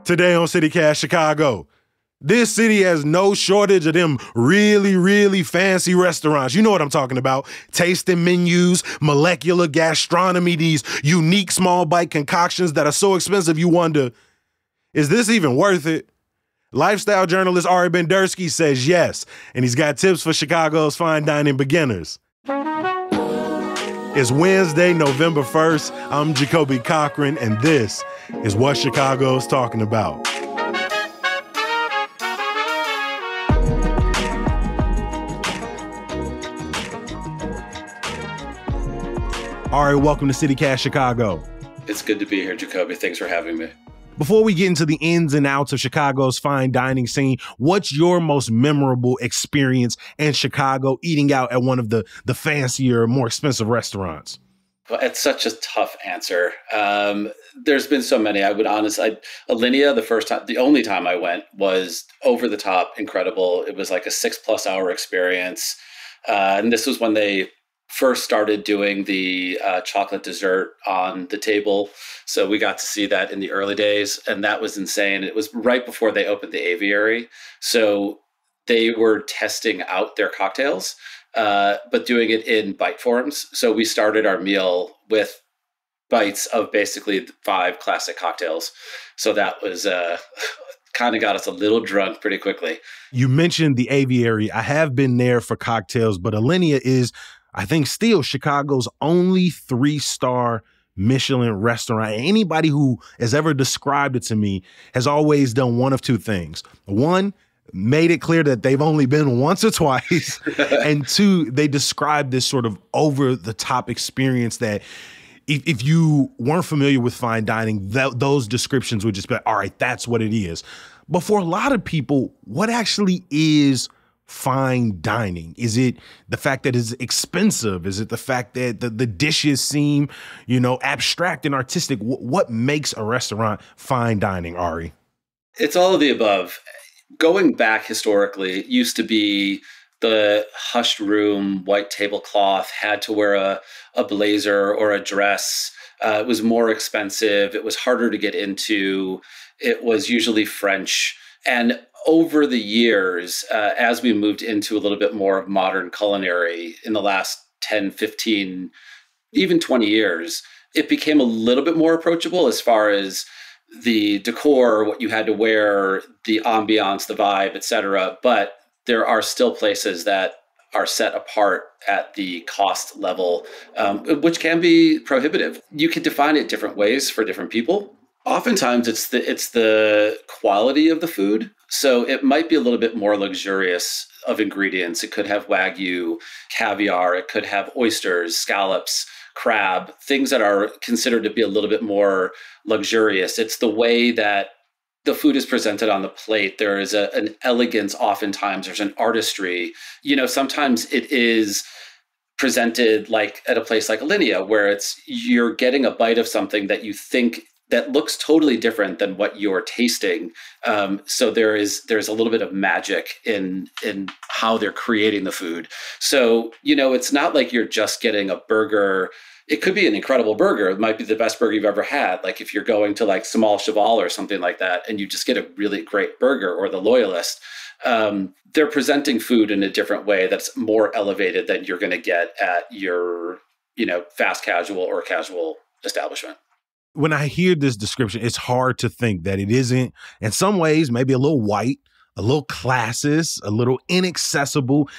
Today on CityCast Chicago, this city has no shortage of them really, really fancy restaurants. You know what I'm talking about. Tasting menus, molecular gastronomy, these unique small bite concoctions that are so expensive you wonder, is this even worth it? Lifestyle journalist Ari Bendersky says yes, and he's got tips for Chicago's fine dining beginners. It's Wednesday, November 1st. I'm Jacoby Cochran, and this is what Chicago's talking about. Ari, welcome to CityCast Chicago. It's good to be here, Jacoby. Thanks for having me. Before we get into the ins and outs of Chicago's fine dining scene, what's your most memorable experience in Chicago eating out at one of the fancier, more expensive restaurants? Well, it's such a tough answer. There's been so many. Alinea, the only time I went was over the top, incredible. It was like a 6+ hour experience. And this was when they first started doing the chocolate dessert on the table. So we got to see that in the early days, and that was insane. It was right before they opened the aviary. So they were testing out their cocktails, but doing it in bite forms. So we started our meal with bites of basically 5 classic cocktails. So that was kind of got us a little drunk pretty quickly. You mentioned the aviary. I have been there for cocktails, but Alinea is, I think, still Chicago's only 3-star Michelin restaurant. Anybody who has ever described it to me has always done one of two things. One, made it clear that they've only been once or twice. And two, they described this sort of over-the-top experience that if you weren't familiar with fine dining, those descriptions would just be like, all right, that's what it is. But for a lot of people, what actually is fine dining? Is it the fact that it's expensive? Is it the fact that the dishes seem, abstract and artistic? What makes a restaurant fine dining, Ari? It's all of the above. Going back historically, it used to be the hushed room, white tablecloth, had to wear a blazer or a dress. It was more expensive. It was harder to get into. It was usually French. And over the years, as we moved into a little bit more of modern culinary in the last 10, 15, even 20 years, it became a little bit more approachable as far as the decor, what you had to wear, the ambiance, the vibe, etc. But there are still places that are set apart at the cost level, which can be prohibitive. You can define it different ways for different people. Oftentimes, it's the quality of the food. So it might be a little bit more luxurious of ingredients. It could have Wagyu, caviar. It could have oysters, scallops, crab, things that are considered to be a little bit more luxurious. It's the way that the food is presented on the plate. There is an elegance oftentimes. There's an artistry. Sometimes it is presented like at a place like Alinea, where you're getting a bite of something that you think that looks totally different than what you're tasting. So there's a little bit of magic in how they're creating the food. So, it's not like you're just getting a burger. It could be an incredible burger. It might be the best burger you've ever had. Like if you're going to like Samal Cheval or something like that, and you just get a really great burger, or the Loyalist. They're presenting food in a different way that's more elevated than you're going to get at your, fast casual or casual establishment. When I hear this description, it's hard to think that it isn't, in some ways, maybe a little white, a little classist, a little inaccessible.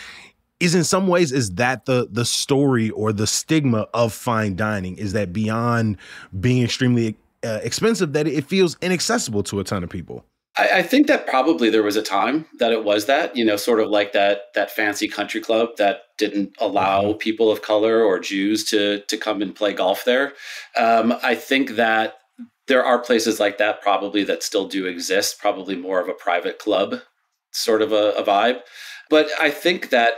In some ways, is that the story or the stigma of fine dining? Is that beyond being extremely expensive, that it feels inaccessible to a ton of people? I think that probably there was a time that it was that, sort of like that fancy country club that didn't allow people of color or Jews to come and play golf there. I think that there are places like that probably that still do exist, probably more of a private club sort of a vibe. But I think that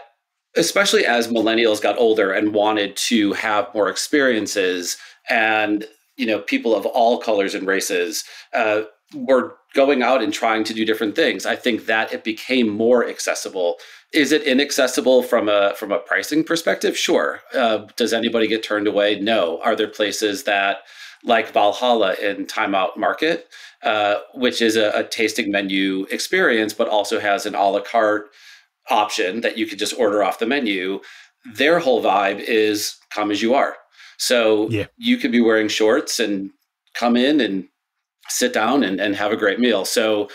especially as millennials got older and wanted to have more experiences, and, people of all colors and races were going out and trying to do different things, I think that it became more accessible. Is it inaccessible from a pricing perspective? Sure. Does anybody get turned away? No. Are there places that like Valhalla in Time Out Market, which is a tasting menu experience, but also has an a la carte option that you could just order off the menu. Their whole vibe is come as you are. So Yeah. you could be wearing shorts and come in and sit down and have a great meal. So,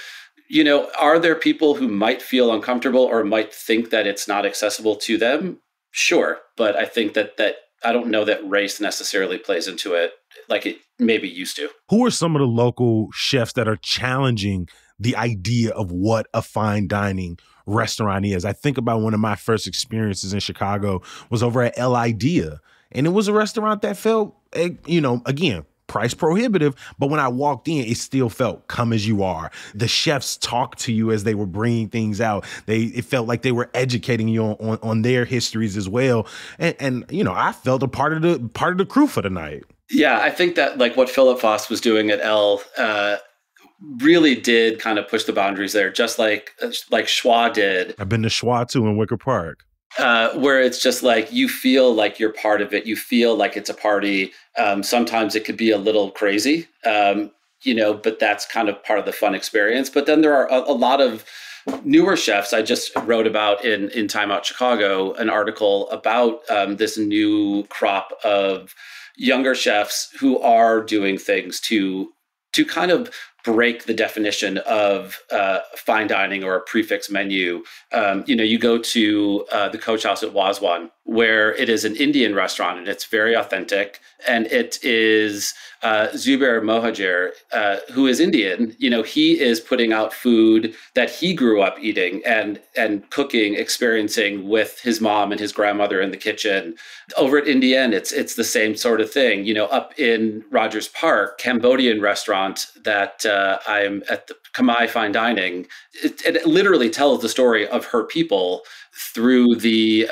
are there people who might feel uncomfortable or might think that it's not accessible to them? Sure. But I think that I don't know that race necessarily plays into it like it maybe used to. Who are some of the local chefs that are challenging the idea of what a fine dining restaurant is? I think about one of my first experiences in Chicago was over at El Idea. And it was a restaurant that felt, again, price prohibitive, but when I walked in, it still felt come as you are. The chefs talked to you as they were bringing things out. It felt like they were educating you on their histories as well. And I felt a part of the crew for the night. Yeah, I think that like what Philip Foss was doing at El really did kind of push the boundaries there, just like Schwa did. I've been to Schwa too in Wicker Park. Where it's just like you feel like you're part of it. You feel like it's a party. Sometimes it could be a little crazy, but that's kind of part of the fun experience. But then there are a lot of newer chefs. I just wrote about in Time Out Chicago an article about this new crop of younger chefs who are doing things to kind of break the definition of fine dining or a prefix menu. You go to the Coach House at Wazwan, where it is an Indian restaurant, and it's very authentic. And it is Zubair Mohajir, who is Indian. He is putting out food that he grew up eating and cooking, experiencing with his mom and his grandmother in the kitchen. Over at Indian, it's the same sort of thing. Up in Rogers Park, Cambodian restaurant that I'm at the Khmer Fine Dining. It literally tells the story of her people through the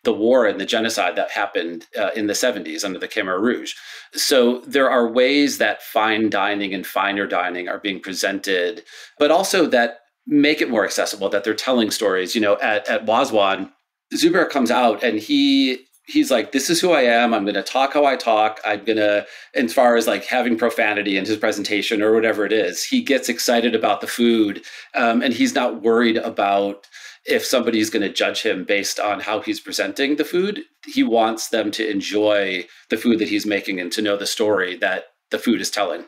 war and the genocide that happened in the 70s under the Khmer Rouge. So there are ways that fine dining and finer dining are being presented, but also that make it more accessible, that they're telling stories. At Wazwan, Zubair comes out and he's like, this is who I am. I'm going to talk how I talk. I'm going to, as far as like having profanity in his presentation or whatever it is, he gets excited about the food. And he's not worried about if somebody's going to judge him based on how he's presenting the food. He wants them to enjoy the food that he's making and to know the story that the food is telling.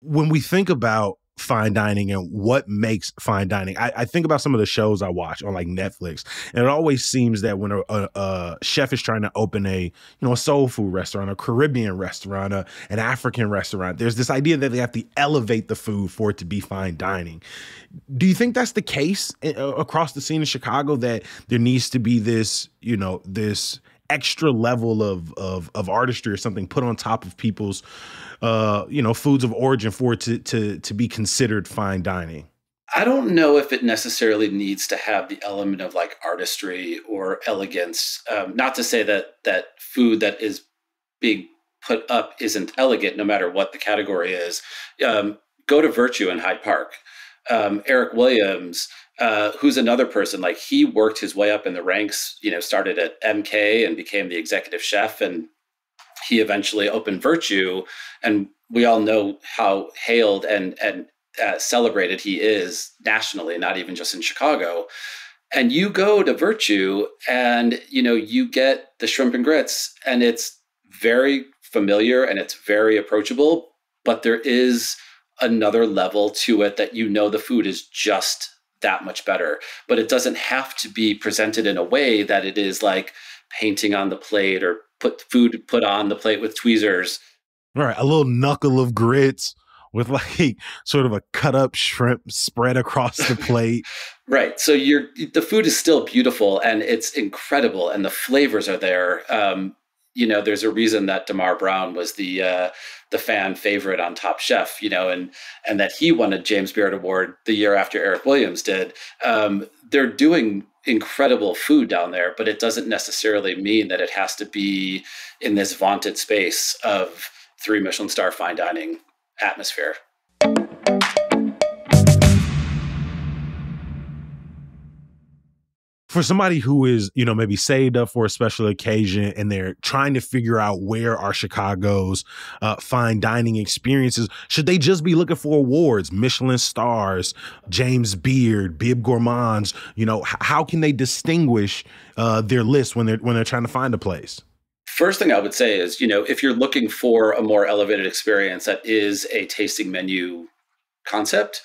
When we think about fine dining and what makes fine dining, I think about some of the shows I watch on like Netflix, and it always seems that when a chef is trying to open a soul food restaurant, a Caribbean restaurant, an African restaurant, there's this idea that they have to elevate the food for it to be fine dining. Do you think that's the case across the scene in Chicago, that there needs to be this this extra level of artistry or something put on top of people's foods of origin for it to be considered fine dining? I don't know if it necessarily needs to have the element of like artistry or elegance. Not to say that food that is being put up isn't elegant, no matter what the category is. Go to Virtue in Hyde Park. Eric Williams, who's another person, like he worked his way up in the ranks, started at MK and became the executive chef, and he eventually opened Virtue. And we all know how hailed and celebrated he is nationally, not even just in Chicago. And you go to Virtue and, you get the shrimp and grits, and it's very familiar and it's very approachable, but there is another level to it that the food is just that much better. But it doesn't have to be presented in a way that it is like painting on the plate or put on the plate with tweezers. All right, a little knuckle of grits with like sort of a cut up shrimp spread across the plate. Right. So the food is still beautiful and it's incredible and the flavors are there. There's a reason that Damar Brown was the fan favorite on Top Chef, and that he won a James Beard Award the year after Eric Williams did. They're doing incredible food down there, but it doesn't necessarily mean that it has to be in this vaunted space of 3 Michelin star fine dining atmosphere. For somebody who is, maybe saved up for a special occasion and they're trying to figure out where are Chicago's fine dining experiences, should they just be looking for awards, Michelin stars, James Beard, Bib Gourmands? How can they distinguish their list when they're trying to find a place? First thing I would say is, if you're looking for a more elevated experience that is a tasting menu concept,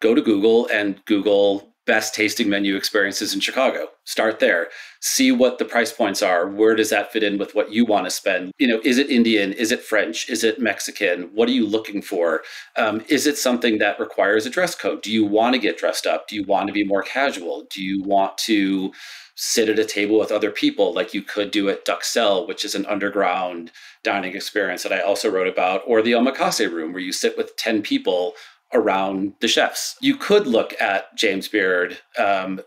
go to Google and Google best tasting menu experiences in Chicago. Start there. See what the price points are. Where does that fit in with what you want to spend? Is it Indian? Is it French? Is it Mexican? What are you looking for? Is it something that requires a dress code? Do you want to get dressed up? Do you want to be more casual? Do you want to sit at a table with other people like you could do at Duxelle, which is an underground dining experience that I also wrote about, or the Omakase room where you sit with 10 people around the chefs? You could look at James Beard.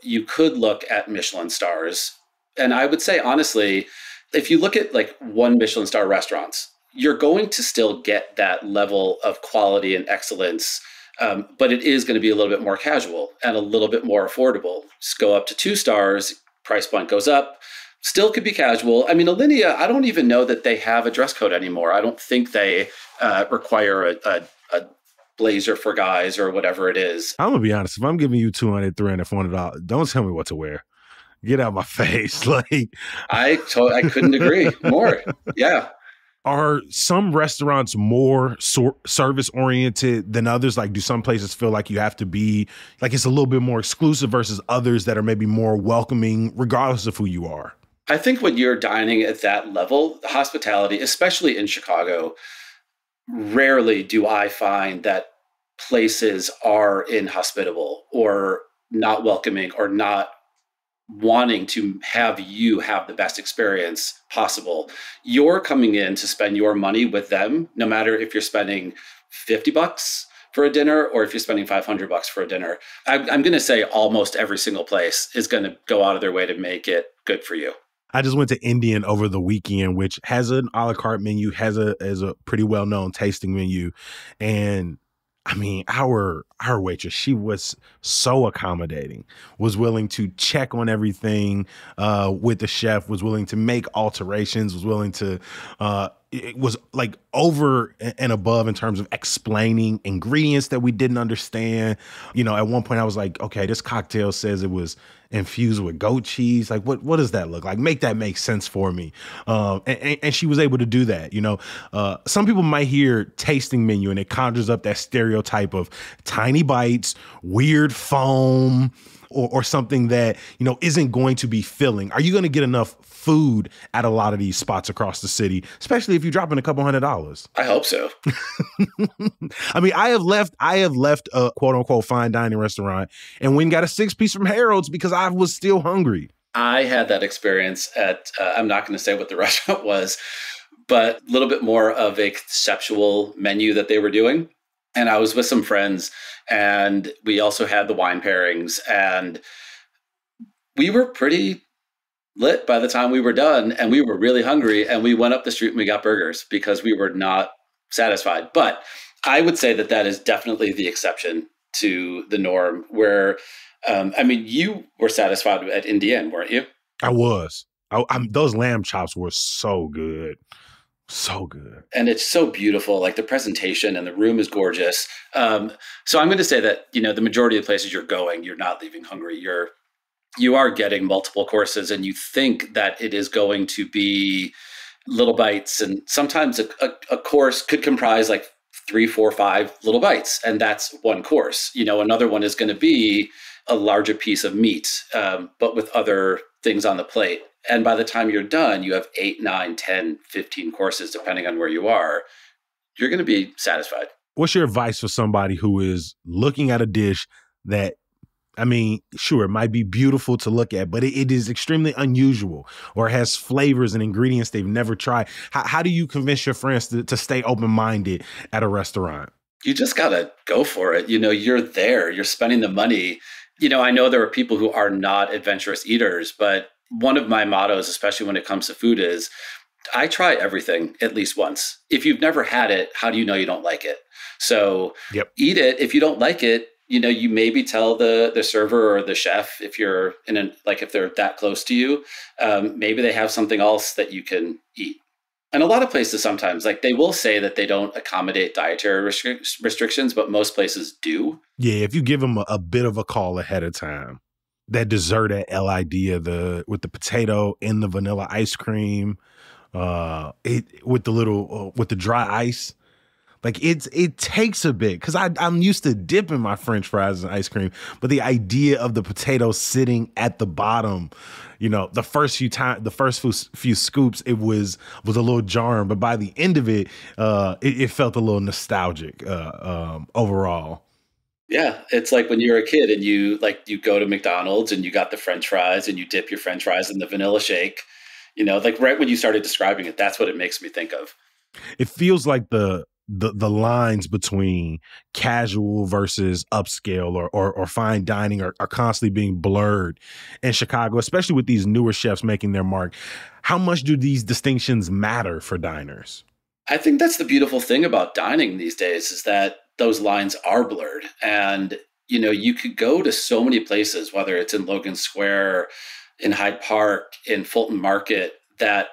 You could look at Michelin stars. And I would say, honestly, if you look at like one Michelin star restaurants, you're going to still get that level of quality and excellence. But it is going to be a little bit more casual and a little bit more affordable. Just go up to 2 stars, price point goes up. Still could be casual. I mean, Alinea, I don't even know that they have a dress code anymore. I don't think they require a blazer for guys or whatever it is. I'm gonna be honest. If I'm giving you $200, $300, $400, don't tell me what to wear. Get out of my face. I couldn't agree more. Yeah. Are some restaurants more service oriented than others? Like, do some places feel like you have to be like it's a little bit more exclusive versus others that are maybe more welcoming, regardless of who you are? I think when you're dining at that level, the hospitality, especially in Chicago, rarely do I find that places are inhospitable or not welcoming or not wanting to have you have the best experience possible. You're coming in to spend your money with them, no matter if you're spending $50 for a dinner or if you're spending $500 for a dinner. I'm going to say almost every single place is going to go out of their way to make it good for you. I just went to Indian over the weekend, which has an a la carte menu, has a pretty well-known tasting menu. And I mean, our waitress, she was so accommodating, was willing to check on everything with the chef, was willing to make alterations, was willing to, it was like over and above in terms of explaining ingredients that we didn't understand. At one point I was like, okay, this cocktail says it was infused with goat cheese. Like, what does that look like? Make that make sense for me. And she was able to do that. Some people might hear tasting menu and it conjures up that stereotype of tiny bites, weird foam, or something that, isn't going to be filling. Are you going to get enough food at a lot of these spots across the city, especially if you're dropping a couple $100s? I hope so. I mean, I have left a quote unquote fine dining restaurant and went and got a 6-piece from Harold's because I was still hungry. I had that experience at, I'm not going to say what the restaurant was, but a little bit more of a conceptual menu that they were doing. And I was with some friends and we also had the wine pairings and we were pretty lit by the time we were done and we were really hungry and we went up the street and we got burgers because we were not satisfied. But I would say that that is definitely the exception to the norm where, you were satisfied at Indian, weren't you? I was. Those lamb chops were so good. So good. And it's so beautiful. Like the presentation and the room is gorgeous. So I'm going to say that, the majority of the places you're going, you're not leaving hungry. You are getting multiple courses and you think that it is going to be little bites. And sometimes a course could comprise like 3, 4, 5 little bites. And that's one course. Another one is going to be a larger piece of meat, but with other things on the plate. And by the time you're done, you have 8, 9, 10, 15 courses, depending on where you are. You're going to be satisfied. What's your advice for somebody who is looking at a dish that, sure, it might be beautiful to look at, but it is extremely unusual or has flavors and ingredients they've never tried? How do you convince your friends to stay open-minded at a restaurant? You just got to go for it. You're there, you're spending the money. I know there are people who are not adventurous eaters, but one of my mottos, especially when it comes to food, is I try everything at least once. If you've never had it, how do you know you don't like it? So Eat it. If you don't like it, you maybe tell the server or the chef if you're if they're that close to you, maybe they have something else that you can eat. And a lot of places sometimes, like they will say that they don't accommodate dietary restrictions, but most places do. Yeah, if you give them a bit of a call ahead of time. That dessert at El Idea, with the potato in the vanilla ice cream, with the dry ice. Like it takes a bit because I'm used to dipping my French fries in ice cream, but the idea of the potato sitting at the bottom, the first few scoops, it was a little jarring, but by the end of it, it felt a little nostalgic overall. Yeah, it's like when you were a kid and you go to McDonald's and you got the French fries and you dip your French fries in the vanilla shake. Like right when you started describing it, that's what it makes me think of. It feels like the lines between casual versus upscale or fine dining are constantly being blurred in Chicago, especially with these newer chefs making their mark. How much do these distinctions matter for diners? I think that's the beautiful thing about dining these days is that those lines are blurred. And, you could go to so many places, whether it's in Logan Square, in Hyde Park, in Fulton Market, that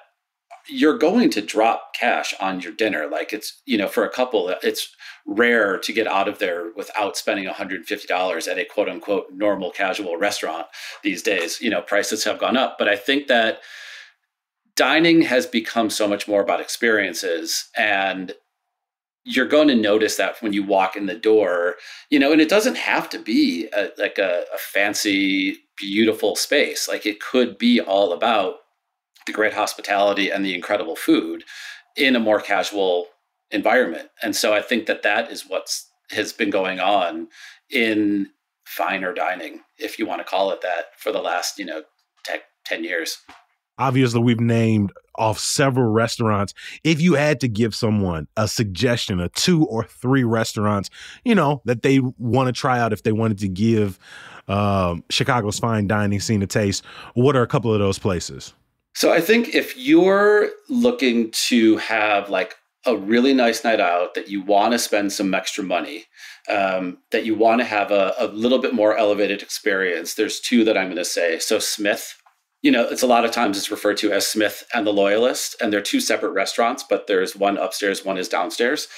you're going to drop cash on your dinner. Like it's, for a couple, it's rare to get out of there without spending $150 at a quote unquote normal casual restaurant these days. Prices have gone up, but I think that dining has become so much more about experiences, and you're going to notice that when you walk in the door, and it doesn't have to be a fancy, beautiful space. Like it could be all about the great hospitality and the incredible food in a more casual environment. And so I think that is has been going on in finer dining, if you want to call it that, for the last, 10 years. Obviously, we've named off several restaurants. If you had to give someone a suggestion of 2 or 3 restaurants, that they want to try out if they wanted to give Chicago's fine dining scene a taste, what are a couple of those places? So I think if you're looking to have like a really nice night out, that you want to spend some extra money, that you want to have a little bit more elevated experience, there's 2 that I'm going to say. So Smith. It's a lot of times it's referred to as Smith and the Loyalist, and they're 2 separate restaurants, but there's one upstairs, one is downstairs.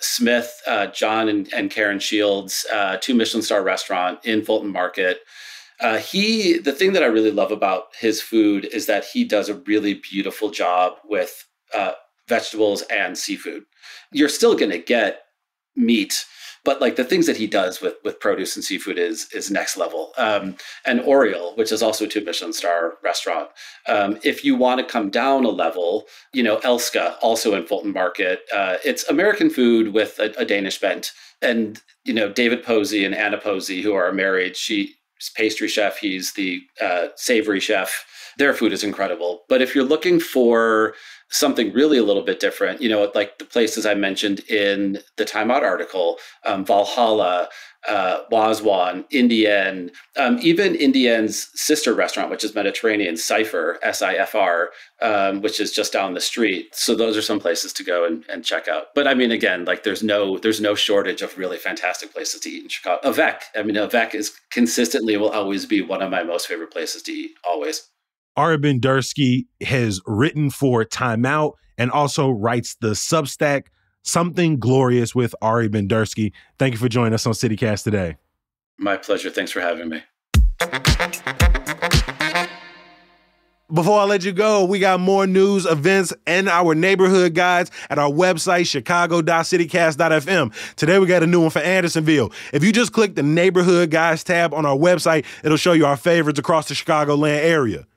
Smith, John and Karen Shields, 2 Michelin star restaurant in Fulton Market. The thing that I really love about his food is that he does a really beautiful job with vegetables and seafood. You're still going to get meat, but like the things that he does with produce and seafood is next level. And Oriole, which is also a 2 Michelin star restaurant. If you want to come down a level, Elska, also in Fulton Market. It's American food with a Danish bent. And, David Posey and Anna Posey, who are married, she's pastry chef, he's the savory chef. Their food is incredible. But if you're looking for something really a little bit different, like the places I mentioned in the Time Out article, Valhalla, Wazwan, Indienne, even Indienne's sister restaurant, which is Mediterranean, Cipher, Sifr, which is just down the street. So those are some places to go and check out. But I mean, again, like there's no shortage of really fantastic places to eat in Chicago. Avec is consistently will always be one of my most favorite places to eat, always. Ari Bendersky has written for Time Out and also writes the Substack Something Glorious with Ari Bendersky. Thank you for joining us on CityCast today. My pleasure. Thanks for having me. Before I let you go, we got more news, events, and our neighborhood guides at our website, chicago.citycast.fm. Today, we got a new one for Andersonville. If you just click the neighborhood guides tab on our website, it'll show you our favorites across the Chicagoland area.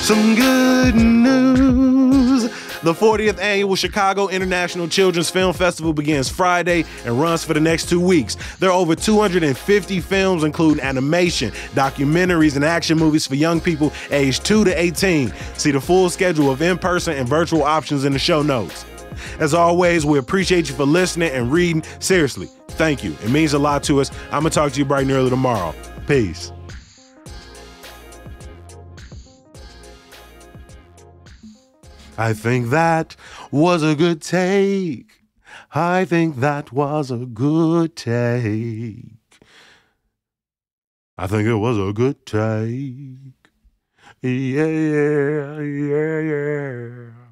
Some good news. The 40th Annual Chicago International Children's Film Festival begins Friday and runs for the next 2 weeks. There are over 250 films, including animation, documentaries, and action movies for young people aged 2 to 18. See the full schedule of in-person and virtual options in the show notes. As always, we appreciate you for listening and reading. Seriously, thank you. It means a lot to us. I'm going to talk to you bright and early tomorrow. Peace. I think that was a good take. I think that was a good take. I think it was a good take. Yeah, yeah, yeah, yeah.